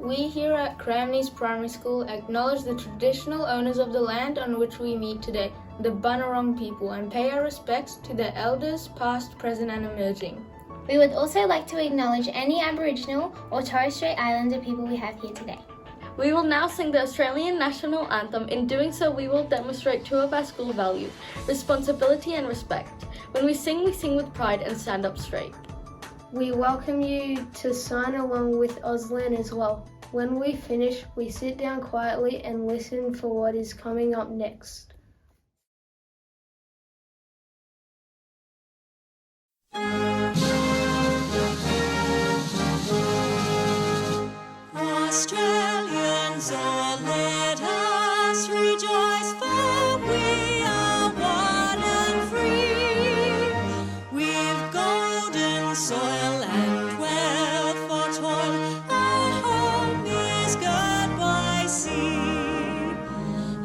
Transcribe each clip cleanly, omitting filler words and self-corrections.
We here at Cramney's Primary School acknowledge the traditional owners of the land on which we meet today, the Bunurong people, and pay our respects to their elders, past, present and emerging. We would also like to acknowledge any Aboriginal or Torres Strait Islander people we have here today. We will now sing the Australian National Anthem. In doing so, we will demonstrate two of our school values, responsibility and respect. When we sing with pride and stand up straight. We welcome you to sign along with Auslan as well. When we finish, we sit down quietly and listen for what is coming up next. Australians, oh, let us rejoice, for we are one and free. We've golden soil and wealth for toil. Our home is girt by sea.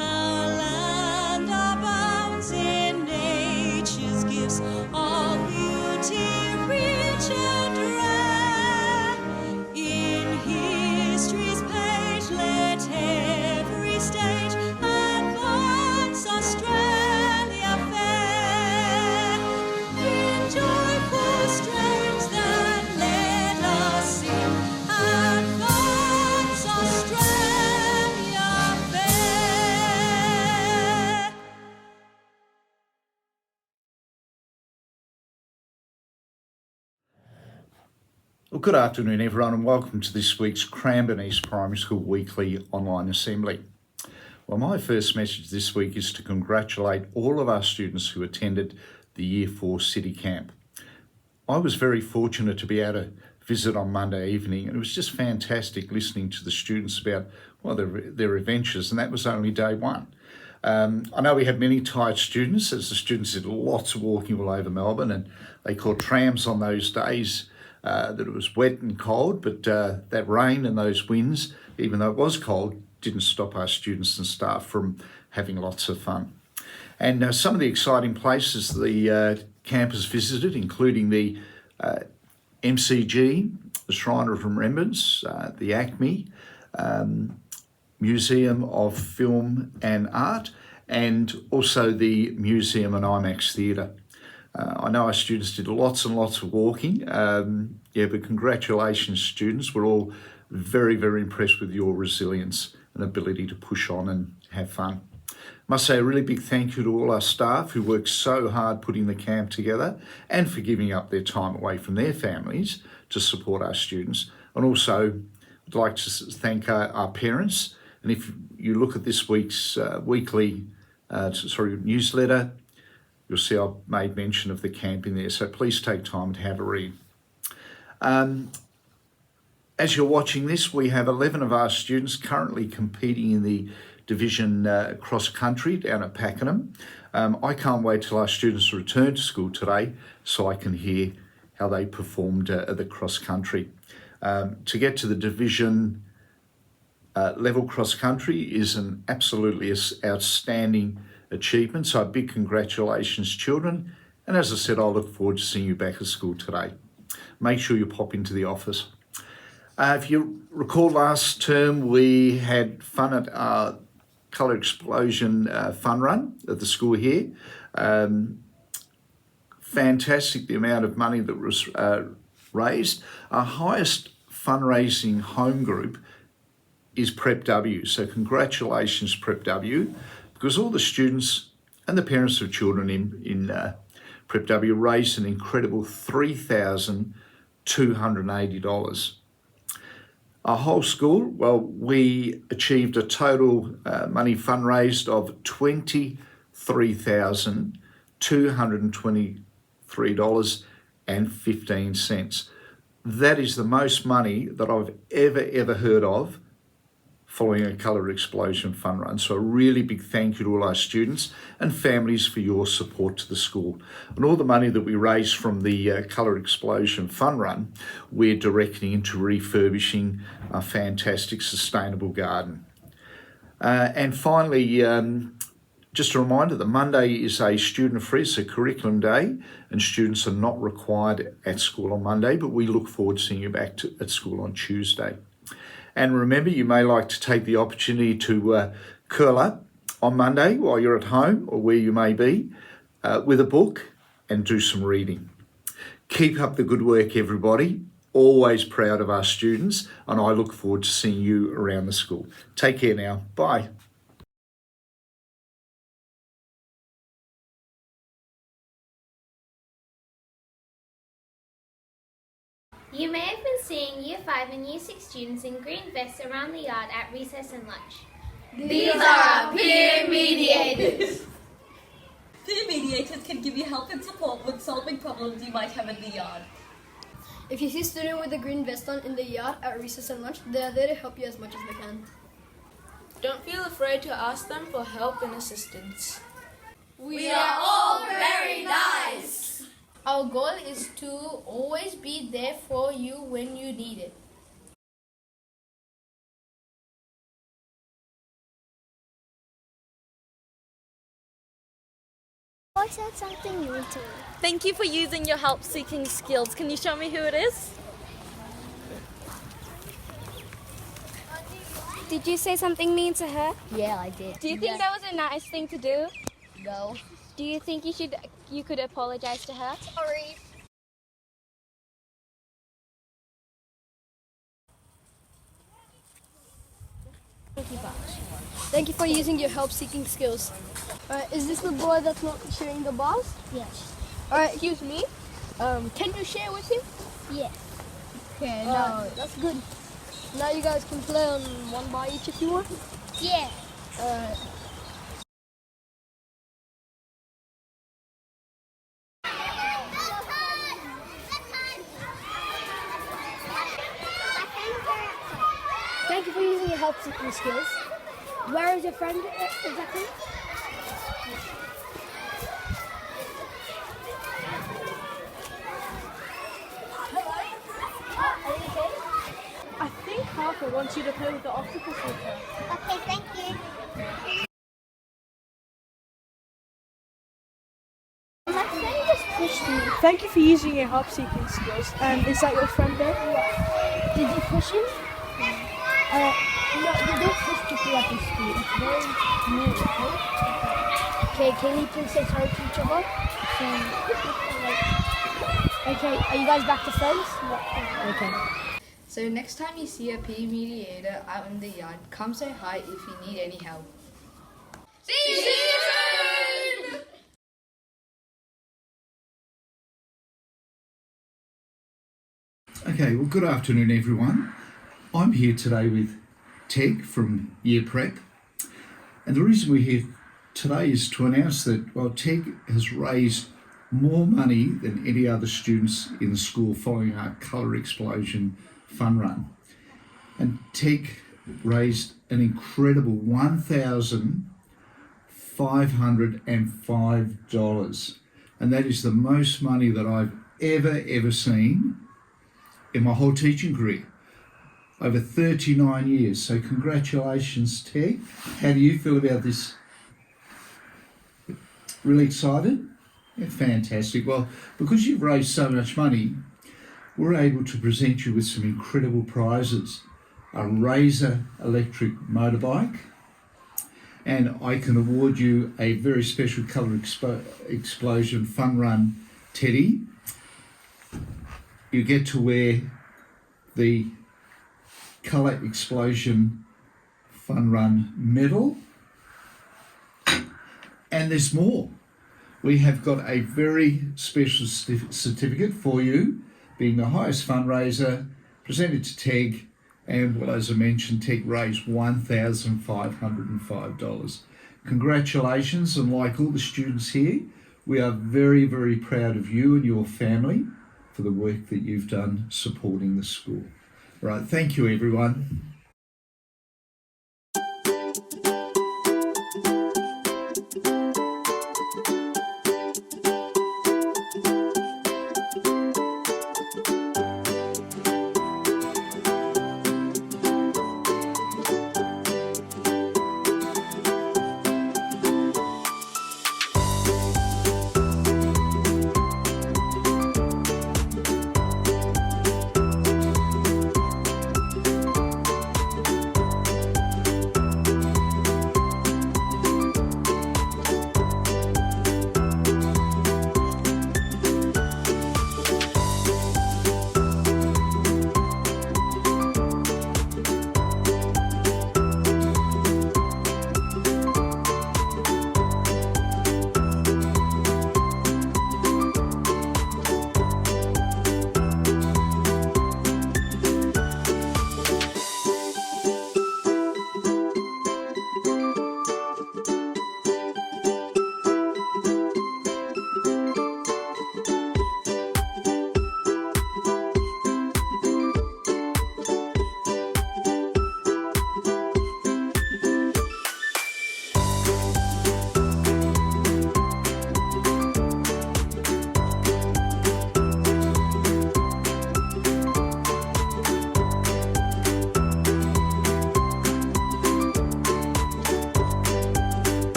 Our land abounds in nature's gifts, all beauty rich and rare. In history's page, let every stage advance Australia fair. In joyful strains that let us sing, advance Australia fair. Well, good afternoon, everyone, and welcome to this week's Cranbourne East Primary School Weekly Online Assembly. Well, my first message this week is to congratulate all of our students who attended the Year 4 City Camp. I was very fortunate to be able to visit on Monday evening, and it was just fantastic listening to the students about their adventures, and that was only day one. I know we had many tired students, as the students did lots of walking all over Melbourne, and they caught trams on those days that it was wet and cold, but that rain and those winds, even though it was cold, didn't stop our students and staff from having lots of fun. And some of the exciting places the campus visited, including the MCG, the Shrine of Remembrance, the ACME, Museum of Film and Art, and also the Museum and IMAX Theatre. I know our students did lots and lots of walking, but congratulations, students. We're all very, very impressed with your resilience and ability to push on and have fun. I must say a really big thank you to all our staff who worked so hard putting the camp together and for giving up their time away from their families to support our students. And also, I'd like to thank our parents. And if you look at this week's weekly newsletter, you'll see I've made mention of the camp in there, so please take time to have a read. As you're watching this, we have 11 of our students currently competing in the division cross country down at Pakenham. I can't wait till our students return to school today so I can hear how they performed at the cross country. To get to the division level cross country is an absolutely outstanding achievement, so a big congratulations, children. And as I said, I look forward to seeing you back at school today. Make sure you pop into the office. If you recall last term, we had fun at our Colour Explosion fun run at the school here. Fantastic the amount of money that was raised. Our highest fundraising home group is Prep W, so congratulations Prep W, because all the students and the parents of children in Prep W raised an incredible $3,280. Our whole school, well, we achieved a total money fundraised of $23,223.15. That is the most money that I've ever heard of following a Colour Explosion fun run. So a really big thank you to all our students and families for your support to the school. And all the money that we raised from the Colour Explosion fun run, we're directing into refurbishing a fantastic sustainable garden. And finally, just a reminder that Monday is a student-free, so curriculum day, and students are not required at school on Monday, but we look forward to seeing you back at school on Tuesday. And remember, you may like to take the opportunity to curl up on Monday while you're at home or where you may be with a book and do some reading. Keep up the good work, everybody. Always proud of our students, and I look forward to seeing you around the school. Take care now. Bye. You may have been seeing Year 5 and Year 6 students in green vests around the yard at recess and lunch. These are our peer mediators. Peer mediators can give you help and support with solving problems you might have in the yard. If you see a student with a green vest on in the yard at recess and lunch, they are there to help you as much as they can. Don't feel afraid to ask them for help and assistance. We are all very nice. Our goal is to always be there for you when you need it. I said something new to me. Thank you for using your help-seeking skills. Can you show me who it is? Did you say something mean to her? Yeah, I did. Do you think that was a nice thing to do? No. Do you think you could apologize to her? Sorry. Thank you for using your help-seeking skills. Is this the boy that's not sharing the balls? Yes. Alright, excuse me. Can you share with him? Yes. Okay, now that's good. Now you guys can play on one by each if you want. Yeah. Thank you for using your help-seeking skills. Where is your friend exactly? I think Harper wants you to play with the octopus with her. Okay, thank you. My friend just pushed me. Thank you for using your help-seeking skills. Is that your friend there? Yeah. Did you push him? No, you don't push people like this, Steve. It's very mean, okay? Okay, can you please say sorry to each other? Okay, are you guys back to friends? Okay. So next time you see a peer mediator out in the yard, come say hi if you need any help. See you soon! Okay, well, good afternoon, everyone. I'm here today with Teg from Year Prep. And the reason we're here today is to announce that, well, Teg has raised more money than any other students in the school following our Colour Explosion fun run. And Teg raised an incredible $1,505. And that is the most money that I've ever seen in my whole teaching career. Over 39 years. So congratulations, Teg. How do you feel about this? Really excited? Yeah, fantastic. Well, because you've raised so much money, we're able to present you with some incredible prizes. A Razor electric motorbike, and I can award you a very special Colour Explosion Fun Run teddy. You get to wear the Colour Explosion Fun Run medal, and there's more. We have got a very special certificate for you, being the highest fundraiser, presented to Teg, and well, as I mentioned, Teg raised $1,505. Congratulations, and like all the students here, we are very proud of you and your family for the work that you've done supporting the school. Right, thank you everyone.